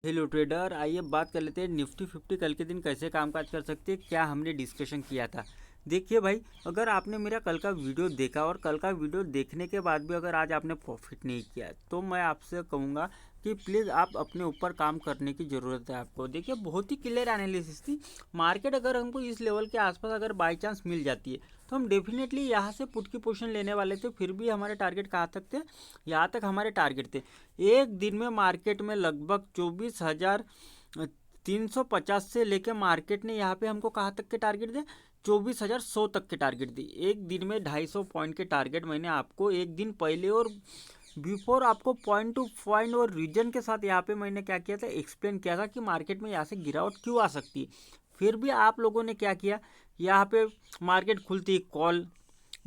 Hello trader, आइए बात कर लेते हैं निफ्टी 50 कल के दिन कैसे कामकाज कर सकते हैं। क्या हमने डिस्कशन किया था। देखिए भाई, अगर आपने मेरा कल का वीडियो देखा और कल का वीडियो देखने के बाद भी अगर आज आपने प्रॉफिट नहीं किया तो मैं आपसे कहूँगा कि प्लीज़ आप अपने ऊपर काम करने की ज़रूरत है आपको। देखिए, बहुत ही क्लियर एनालिसिस थी। मार्केट अगर हमको इस लेवल के आसपास अगर बाई चांस मिल जाती है तो हम डेफिनेटली यहाँ से पुट की पोजीशन लेने वाले थे। फिर भी हमारे टारगेट कहाँ तक थे, यहाँ तक हमारे टारगेट थे। एक दिन में मार्केट में लगभग 24,350 से लेके मार्केट ने यहाँ पे हमको कहाँ तक के टारगेट दिए, 24,100 तक के टारगेट दिए। एक दिन में 250 पॉइंट के टारगेट मैंने आपको एक दिन पहले और बिफोर आपको पॉइंट टू पॉइंट और रीजन के साथ यहाँ पे मैंने क्या किया था, एक्सप्लेन किया था कि मार्केट में यहाँ से गिरावट क्यों आ सकती है। फिर भी आप लोगों ने क्या किया, यहाँ पे मार्केट खुलती कॉल,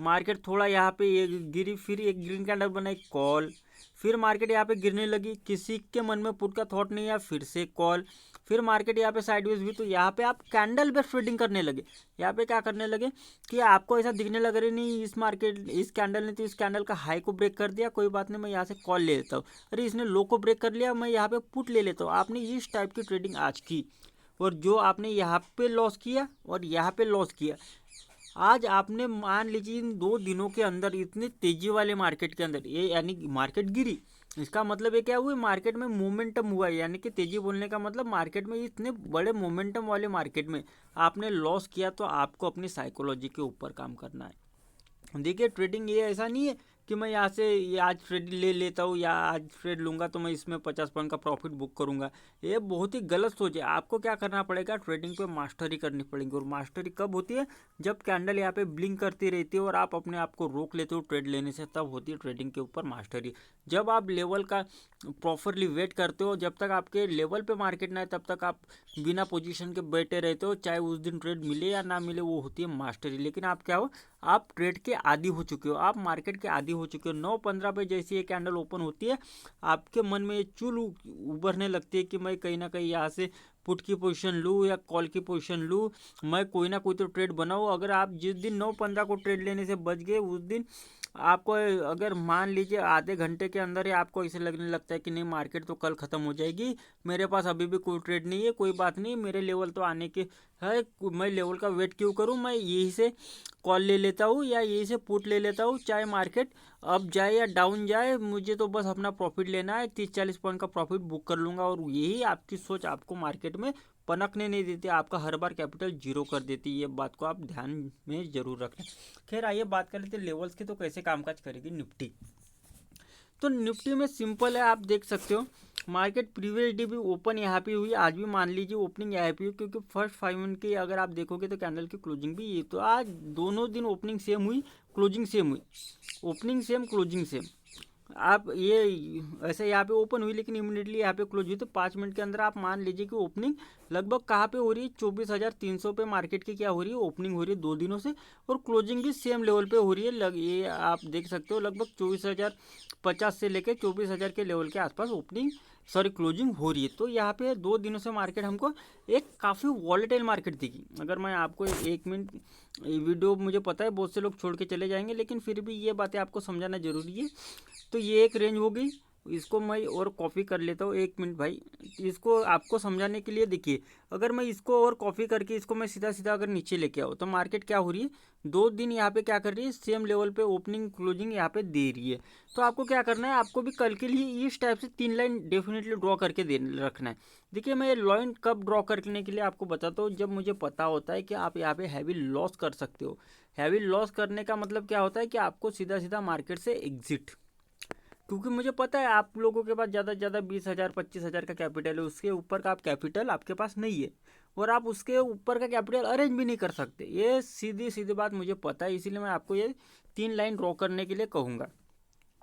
मार्केट थोड़ा यहाँ पे ये गिरी, फिर एक ग्रीन कैंडल बनाई कॉल, फिर मार्केट यहाँ पे गिरने लगी, किसी के मन में पुट का थॉट नहीं आया, फिर से कॉल, फिर मार्केट यहाँ पे साइडवेज भी। तो यहाँ पे आप कैंडल बेस्ड ट्रेडिंग करने लगे। यहाँ पे क्या करने लगे कि आपको ऐसा दिखने लग रहा नहीं, इस मार्केट इस कैंडल ने तो इस कैंडल का हाई को ब्रेक कर दिया, कोई बात नहीं, मैं यहाँ से कॉल ले लेता हूँ। अरे इसने लो को ब्रेक कर लिया, मैं यहाँ पे पुट ले लेता हूँ। आपने इस टाइप की ट्रेडिंग आज की, और जो आपने यहाँ पे लॉस किया और यहाँ पे लॉस किया, आज आपने मान लीजिए इन 2 दिनों के अंदर इतनी तेजी वाले मार्केट के अंदर ये यानी कि मार्केट गिरी, इसका मतलब ये क्या हुआ, मार्केट में मोमेंटम हुआ। यानी कि तेजी बोलने का मतलब मार्केट में इतने बड़े मोमेंटम वाले मार्केट में आपने लॉस किया, तो आपको अपनी साइकोलॉजी के ऊपर काम करना है। देखिए, ट्रेडिंग ये ऐसा नहीं है कि मैं यहाँ से ये आज ट्रेड ले लेता हूँ या आज ट्रेड लूँगा तो मैं इसमें 50 पॉइंट का प्रॉफिट बुक करूँगा। ये बहुत ही गलत सोच है। आपको क्या करना पड़ेगा, ट्रेडिंग पे मास्टरी करनी पड़ेगी। और मास्टरी कब होती है, जब कैंडल यहाँ पे ब्लिंक करती रहती है और आप अपने आप को रोक लेते हो ट्रेड लेने से, तब होती है ट्रेडिंग के ऊपर मास्टरी। जब आप लेवल का प्रॉपरली वेट करते हो, जब तक आपके लेवल पे मार्केट ना है तब तक आप बिना पोजीशन के बैठे रहते हो, चाहे उस दिन ट्रेड मिले या ना मिले, वो होती है मास्टरी। लेकिन आप क्या हो, आप ट्रेड के आदी हो चुके हो, आप मार्केट के आदी हो चुके हो। 9:15 पे जैसे ये कैंडल ओपन होती है, आपके मन में ये चुल उभरने लगती है कि मैं कहीं ना कहीं यहाँ से पुट की पोजीशन लूँ या कॉल की पोजीशन लूँ, मैं कोई ना कोई तो ट्रेड बनाऊँ। अगर आप जिस दिन 9:15 को ट्रेड लेने से बच गए, उस दिन आपको अगर मान लीजिए आधे घंटे के अंदर ही आपको ऐसे लगने लगता है कि नहीं, मार्केट तो कल ख़त्म हो जाएगी, मेरे पास अभी भी कोई ट्रेड नहीं है, कोई बात नहीं, मेरे लेवल तो आने के है, मैं लेवल का वेट क्यों करूं, मैं यही से कॉल ले लेता हूँ या यही से पुट ले लेता हूँ, चाहे मार्केट अप जाए या डाउन जाए, मुझे तो बस अपना प्रॉफिट लेना है, 30-40 पॉइंट का प्रॉफिट बुक कर लूँगा। और यही आपकी सोच आपको मार्केट में पनकने नहीं देती, आपका हर बार कैपिटल जीरो कर देती है। ये बात को आप ध्यान में जरूर रखें। खैर, आइए बात कर लेते हैं लेवल्स की, तो कैसे कामकाज करेगी निफ्टी। तो निफ्टी में सिंपल है, आप देख सकते हो मार्केट प्रीवियस डे भी ओपन यहाँ पे हुई, आज भी मान लीजिए ओपनिंग यहाँ पे हुई, क्योंकि फर्स्ट 5 मिनट की अगर आप देखोगे तो कैंडल की क्लोजिंग भी ये, तो आज दोनों दिन ओपनिंग सेम हुई, क्लोजिंग सेम हुई, ओपनिंग सेम क्लोजिंग सेम। आप ये ऐसे यहाँ पे ओपन हुई लेकिन इमीडिएटली यहाँ पे क्लोज हुई, तो 5 मिनट के अंदर आप मान लीजिए कि ओपनिंग लगभग कहाँ पे हो रही है, 24,300 पे मार्केट की क्या हो रही है, ओपनिंग हो रही है 2 दिनों से, और क्लोजिंग भी सेम लेवल पे हो रही है। ये आप देख सकते हो लगभग 24,050 से लेकर 24,000 के लेवल के आसपास ओपनिंग सॉरी क्लोजिंग हो रही है। तो यहाँ पे 2 दिनों से मार्केट हमको एक काफ़ी वॉलेटाइल मार्केट दिखी। अगर मैं आपको 1 मिनट वीडियो, मुझे पता है बहुत से लोग छोड़ के चले जाएंगे, लेकिन फिर भी ये बातें आपको समझाना जरूरी है। तो ये एक रेंज हो गई, इसको मैं और कॉपी कर लेता हूँ 1 मिनट भाई, इसको आपको समझाने के लिए। देखिए, अगर मैं इसको और कॉपी करके इसको मैं सीधा सीधा अगर नीचे लेके आऊँ, तो मार्केट क्या हो रही है, 2 दिन यहाँ पे क्या कर रही है, सेम लेवल पे ओपनिंग क्लोजिंग यहाँ पे दे रही है। तो आपको क्या करना है, आपको भी कल के लिए इस टाइप से 3 लाइन डेफिनेटली ड्रॉ करके दे रखना है। देखिए, मैं ये लाइन कब ड्रॉ करने के लिए आपको बताता हूँ, जब मुझे पता होता है कि आप यहाँ पे हैवी लॉस कर सकते हो। हैवी लॉस करने का मतलब क्या होता है कि आपको सीधा सीधा मार्केट से एग्जिट, क्योंकि मुझे पता है आप लोगों के पास ज़्यादा से ज़्यादा 20,000 25,000 का कैपिटल है, उसके ऊपर का आप कैपिटल आपके पास नहीं है, और आप उसके ऊपर का कैपिटल अरेंज भी नहीं कर सकते। ये सीधी सीधी बात मुझे पता है, इसीलिए मैं आपको ये 3 लाइन ड्रॉ करने के लिए कहूँगा।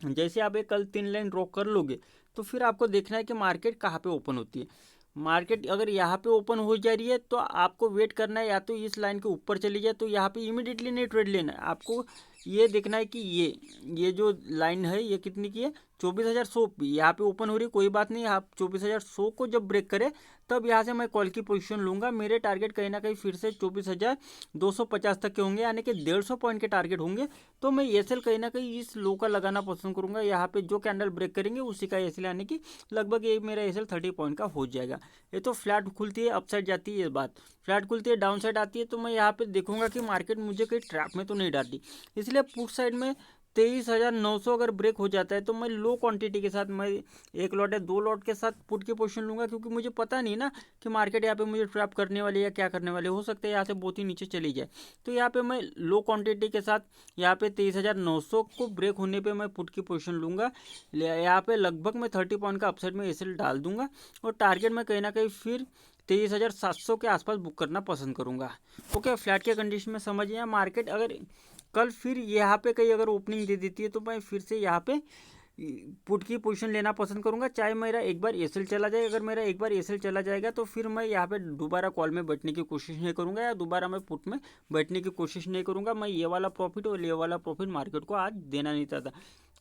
जैसे आप ये कल 3 लाइन ड्रॉ कर लोगे, तो फिर आपको देखना है कि मार्केट कहाँ पे ओपन होती है। मार्केट अगर यहाँ पे ओपन हो जा रही है तो आपको वेट करना है, या तो इस लाइन के ऊपर चली जाए तो यहाँ पे इमीडिएटली नहीं ट्रेड लेना है आपको। ये देखना है कि ये जो लाइन है ये कितनी की है, 24,100 यहाँ पे ओपन हो रही, कोई बात नहीं, आप 24,100 को जब ब्रेक करे तब यहाँ से मैं कॉल की पोजीशन लूंगा। मेरे टारगेट कहीं ना कहीं फिर से 24,250 तक के होंगे, यानी कि 150 पॉइंट के टारगेट होंगे। तो मैं एसएल कहीं ना कहीं इस लो का लगाना पसंद करूंगा। यहाँ पे जो कैंडल ब्रेक करेंगे उसी का एसएल, यानी कि लगभग ये मेरा एसएल 30 पॉइंट का हो जाएगा। ये तो फ्लैट खुलती है अपसाइड जाती है, ये बात फ्लैट खुलती है डाउन साइड आती है, तो मैं यहाँ पे देखूंगा कि मार्केट मुझे कहीं ट्रैप में तो नहीं डालती। इसलिए पुट साइड में 23,900 अगर ब्रेक हो जाता है तो मैं लो क्वांटिटी के साथ, मैं एक लॉट या दो लॉट के साथ पुट की पोजीशन लूंगा, क्योंकि मुझे पता नहीं ना कि मार्केट यहाँ पे मुझे ट्रैप करने वाली है या क्या करने वाली है। हो सकता है यहाँ से बहुत ही नीचे चली जाए। तो यहाँ पे मैं लो क्वांटिटी के साथ यहाँ पे 23,900 को ब्रेक होने पे मैं पुट की पोजीशन लूंगा। यहाँ पे लगभग मैं 30 पॉइंट का अपसाइड में एसएल डाल दूंगा, और टारगेट में कहीं ना कहीं फिर 23,700 के आसपास बुक करना पसंद करूंगा। ओके, फ्लैट के कंडीशन में समझिए। मार्केट अगर कल फिर यहाँ पे कहीं अगर ओपनिंग दे देती है तो मैं फिर से यहाँ पे पुट की पोजीशन लेना पसंद करूंगा, चाहे मेरा एक बार एसएल चला जाए। अगर मेरा एक बार एसएल चला जाएगा तो फिर मैं यहाँ पे दोबारा कॉल में बैठने की कोशिश नहीं करूंगा, या दोबारा मैं पुट में बैठने की कोशिश नहीं करूंगा। मैं ये वाला प्रॉफिट और ये वाला प्रॉफिट मार्केट को आज देना नहीं चाहता।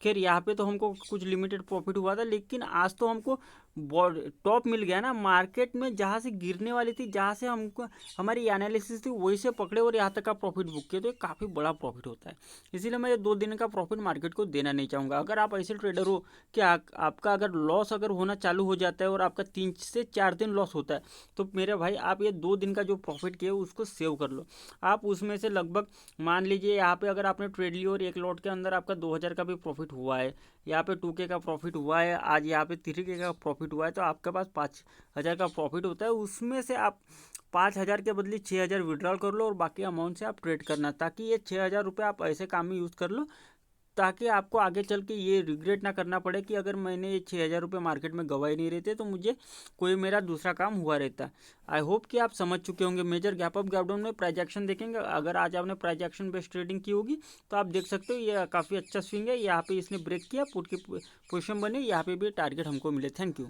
खैर यहाँ पे तो हमको कुछ लिमिटेड प्रॉफिट हुआ था, लेकिन आज तो हमको टॉप मिल गया ना। मार्केट में जहाँ से गिरने वाली थी, जहाँ से हमको हमारी एनालिसिस थी वही से पकड़े और यहाँ तक का प्रॉफिट बुक किए, तो ये काफ़ी बड़ा प्रॉफिट होता है। इसीलिए मैं ये 2 दिन का प्रॉफिट मार्केट को देना नहीं चाहूँगा। अगर आप ऐसे ट्रेडर हो कि आपका अगर लॉस अगर होना चालू हो जाता है और आपका 3 से 4 दिन लॉस होता है, तो मेरे भाई आप ये 2 दिन का जो प्रॉफिट किया उसको सेव कर लो। आप उसमें से लगभग मान लीजिए यहाँ पे अगर आपने ट्रेड ली और एक लॉट के अंदर आपका 2,000 का भी प्रॉफिट हुआ है, यहाँ पे 2K का प्रॉफिट हुआ है, आज यहाँ पे 3K का प्रॉफिट हुआ है, तो आपके पास 5,000 का प्रॉफिट होता है। उसमें से आप 5,000 के बदले 6,000 विड्रॉल कर लो और बाकी अमाउंट से आप ट्रेड करना, ताकि ये 6,000 रुपये आप ऐसे काम में यूज़ कर लो, ताकि आपको आगे चल के ये रिग्रेट ना करना पड़े कि अगर मैंने ये 6,000 रुपये मार्केट में गंवाए नहीं रहते तो मुझे कोई मेरा दूसरा काम हुआ रहता। आई होप कि आप समझ चुके होंगे। Major gap up gap down में प्राइस एक्शन देखेंगे। अगर आज आपने प्राइस एक्शन बेस्ड ट्रेडिंग की होगी तो आप देख सकते हो ये काफ़ी अच्छा स्विंग है। यहाँ पे इसने ब्रेक किया, पुट की पोजीशन बनी, यहाँ पे भी टारगेट हमको मिले। Thank you.